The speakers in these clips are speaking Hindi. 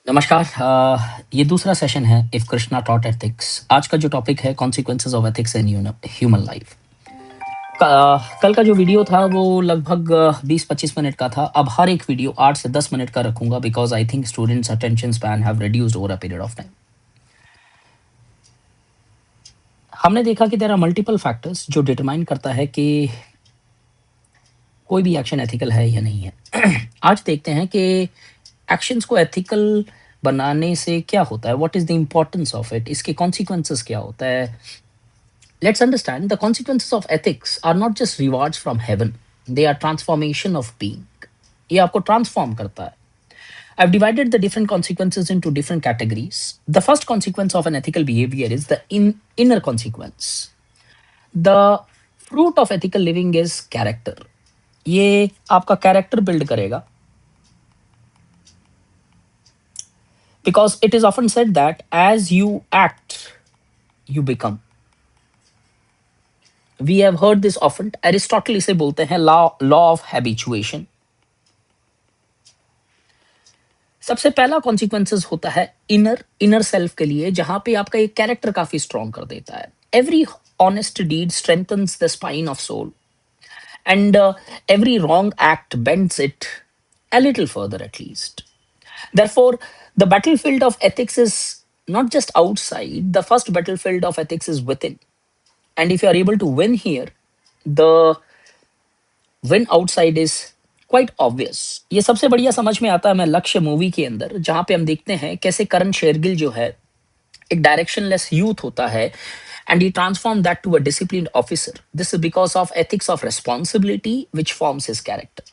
नमस्कार। ये दूसरा सेशन है इफ कृष्णा टॉट एथिक्स। आज का जो टॉपिक है consequences of ethics in human life. कल का जो वीडियो था वो लगभग 20-25 मिनट का था। अब हर एक वीडियो 8 से 10 मिनट का रखूंगा because I think students attention span have reduced over a period of time. हमने देखा कि देयर आर मल्टीपल फैक्टर्स जो डिटरमाइन करता है कि कोई भी एक्शन एथिकल है या नहीं है। आज देखते हैं कि एक्शंस को एथिकल बनाने से क्या होता है, what is the importance of it, इसके कॉन्सिक्वेंसेस क्या होता है। Let's understand the consequences of ethics are not just rewards from heaven, they are transformation of being. ये आपको ट्रांसफॉर्म करता है। I've divided the different consequences into different categories. The first consequence of an ethical behavior is the inner consequence. The fruit of ethical living is character. ये आपका कैरेक्टर बिल्ड करेगा because it is often said that as you act, you become. We have heard this often. Aristotle इसे बोलते हैं law of habituation. सबसे पहला कॉन्सिक्वेंसेस होता है इनर सेल्फ के लिए, जहां पे आपका एक कैरेक्टर काफी स्ट्रॉन्ग कर देता है। Every honest deed strengthens the spine of soul and every wrong act bends it a little further at least. Therefore, the battlefield of ethics is not just outside, the first battlefield of ethics is within. And if you are able to win here, the win outside is quite obvious. ये सबसे बढ़िया समझ में आता है मैं लक्ष्य मूवी के अंदर, जहां पे हम देखते हैं कैसे करण शेरगिल जो है एक डायरेक्शनलेस यूथ होता है and he transform that to a disciplined officer. This is because of ethics of responsibility which forms his character.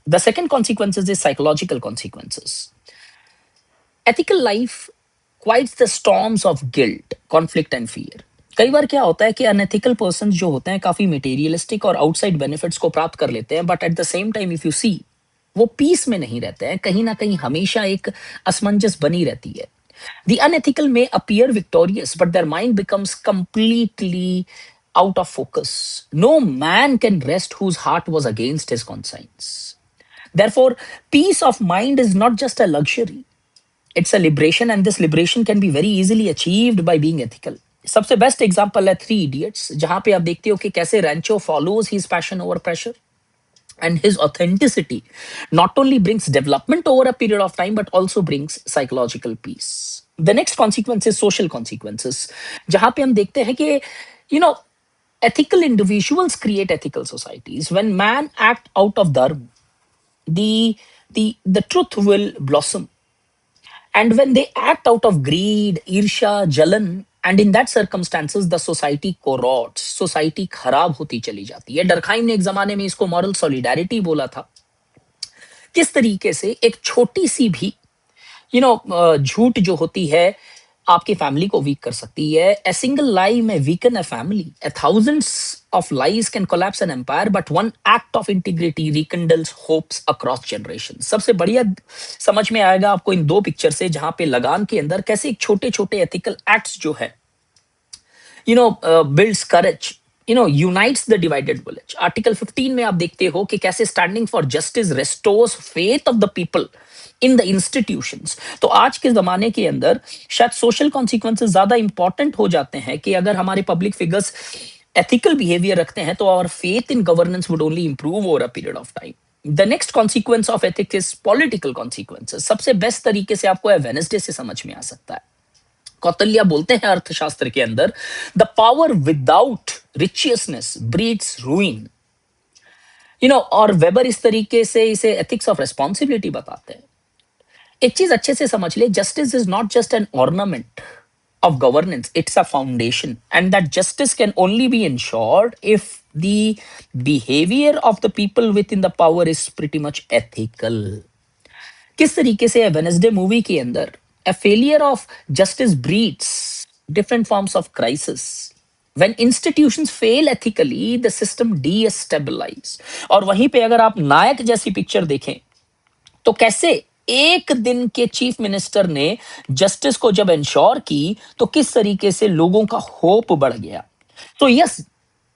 The second consequences is psychological consequences. Ethical life quiets the storms of guilt, conflict and fear. कई बार क्या होता है कि अनएथिकल पर्सन जो होते हैं काफी मटेरियलिस्टिक और आउटसाइड बेनिफिट्स को प्राप्त कर लेते हैं, but at the same time if you see वो पीस में नहीं रहते हैं, कहीं ना कहीं हमेशा एक असमंजस बनी रहती है। The unethical may appear victorious but their mind becomes completely out of focus. No man can rest whose heart was against his conscience. Therefore, peace of mind is not just a luxury, it's a liberation, and this liberation can be very easily achieved by being ethical. सबसे बेस्ट एग्जांपल है थ्री इडियट्स, जहां पे आप देखते हो कि कैसे Rancho follows his passion over pressure and his authenticity not only brings development over a period of time but also brings psychological peace. The next consequence is social consequences, जहां पे हम देखते हैं कि you know ethical individuals create ethical societies. When man act out of dharma, the truth will blossom. And when they act out of greed, irsha, jalan, and in that circumstances the society corrodes, society खराब होती चली जाती है। डरखाइम ने एक जमाने में इसको मॉरल सॉलिडारिटी बोला था। किस तरीके से एक छोटी सी भी झूठ जो होती है आपकी फैमिली को वीक कर सकती है। ए single lie may weaken a family, a thousands of lies can collapse an empire, but one act of integrity rekindles hopes across generation. सबसे बढ़िया समझ में आएगा आपको इन दो पिक्चर से, जहां पे लगान के अंदर कैसे एक छोटे छोटे एथिकल एक्ट्स जो है builds courage, unites the divided village. Article 15 में आप देखते हो कि कैसे standing for justice restores faith of the people in the institutions. तो आज के जमाने के अंदर शायद सोशल कॉन्सिक्वेंसेस ज्यादा इंपॉर्टेंट हो जाते हैं कि अगर हमारे पब्लिक फिगर्स एथिकल बिहेवियर रखते हैं तो our faith in governance would only improve over a period of time. The next consequence of ethics is political consequences. सबसे बेस्ट तरीके से आपको वेडनेसडे से समझ में आ सकता है। कौटिल्य बोलते हैं अर्थशास्त्र के अंदर, the power without righteousness breeds ruin. और वेबर इस तरीके से इसे एथिक्स ऑफ रिस्पॉन्सिबिलिटी बताते हैं। एक चीज अच्छे से समझ ले, justice is not just an ornament of governance, it's a foundation, and that justice can only be ensured if the behavior of the people within the power is pretty much ethical. किस तरीके से वेडनेसडे मूवी के अंदर a failure of justice breeds different forms of crisis. When institutions fail ethically, the system destabilize. और वहीं पे अगर आप नायक जैसी पिक्चर देखें तो कैसे एक दिन के चीफ मिनिस्टर ने जस्टिस को जब इंश्योर की तो किस तरीके से लोगों का होप बढ़ गया। तो yes,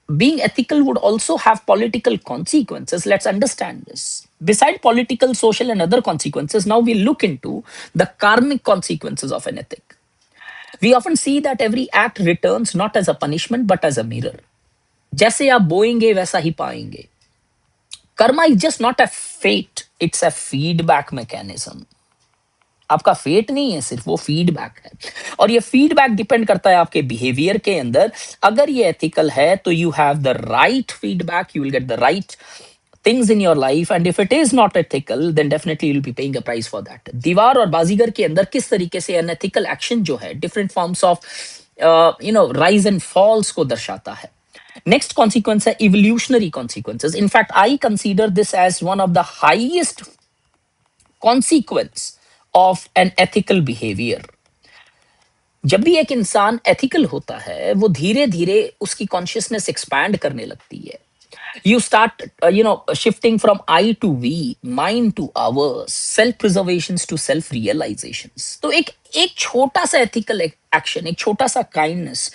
being ethical would also have political consequences. Let's understand this. Beside political, social, and other consequences, now we look into the karmic consequences of an ethic. We often see that every act returns not as a punishment but as a mirror. जैसे आप बोएंगे वैसा ही पाएंगे. Karma is just not a fate, it's a feedback mechanism. आपका फेट नहीं है, सिर्फ वो फीडबैक है. और ये फीडबैक डिपेंड करता है आपके बिहेवियर के अंदर. अगर ये एथिकल है तो you have the right feedback, you will get the right things in your life, and if it is not ethical then definitely you'll be paying a price for that. दीवार और बाजीगर के अंदर किस तरीके से अनएथिकल एक्शन जो है different forms of rise and falls को दर्शाता है. नेक्स्ट कॉन्सिक्वेंस है evolutionary consequences. In fact I consider this as one of the highest consequence of an ethical behaviour. जब भी एक इंसान एथिकल होता है वो धीरे धीरे उसकी कॉन्शियसनेस एक्सपैंड करने लगती है. You start shifting from I to we, mind to ours, self preservations to self realizations. तो एक छोटा सा एथिकल एक्शन, एक छोटा सा काइंडनेस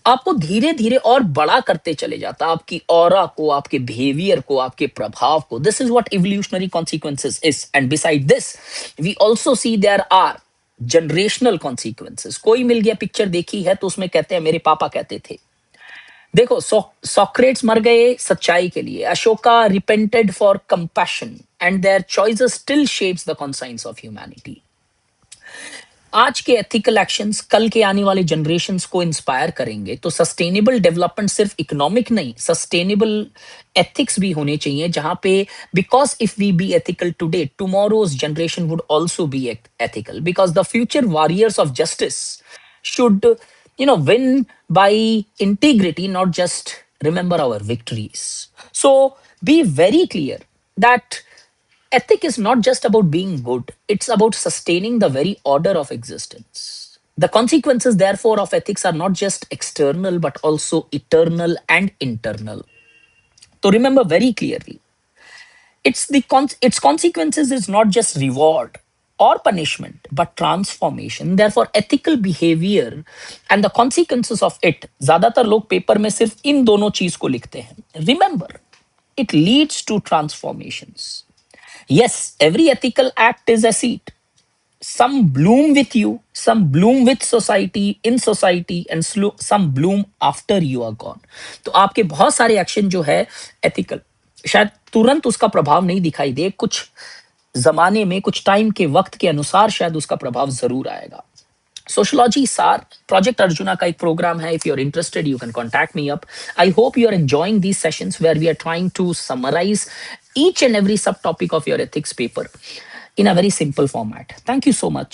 आपको धीरे धीरे और बड़ा करते चले जाता है, आपकी ऑरा को, आपके बिहेवियर को, आपके प्रभाव को. This is what evolutionary consequences is. And beside this we also see there are generational consequences. कोई मिल गया पिक्चर देखी है तो उसमें कहते हैं मेरे पापा कहते थे. देखो, सोक्रेट्स मर गए सच्चाई के लिए. Ashoka repented for compassion and there choices still shapes the conscience of humanity. आज के एथिकल एक्शंस कल के आने वाले जनरेशंस को इंस्पायर करेंगे. तो सस्टेनेबल डेवलपमेंट सिर्फ इकोनॉमिक नहीं, सस्टेनेबल एथिक्स भी होने चाहिए जहां पे, because if we be ethical today, tomorrow's generation would also be ethical, because the future warriors of justice should win by integrity, not just remember our victories. So be very clear that ethic is not just about being good, it's about sustaining the very order of existence. The consequences therefore of ethics are not just external but also eternal and internal. So remember very clearly, its consequences is not just reward or punishment but transformation. Therefore ethical behavior and the consequences of it, ज्यादातर लोग पेपर में सिर्फ इन दोनों चीज को लिखते हैं. Remember, it leads to transformations. Yes, every ethical act is a seed. Some bloom with you, some bloom with society, in society, and some bloom after you are gone. तो आपके बहुत सारे एक्शन जो है एथिकल, शायद तुरंत उसका प्रभाव नहीं दिखाई दे, कुछ जमाने में, कुछ टाइम के वक्त के अनुसार शायद उसका प्रभाव जरूर आएगा. सोशलॉजी सार प्रोजेक्ट अर्जुना का एक प्रोग्राम है. If you are interested you can contact me up. I hope you are enjoying these sessions where we are trying to summarise each and every subtopic of your ethics paper in a very simple format. Thank you so much.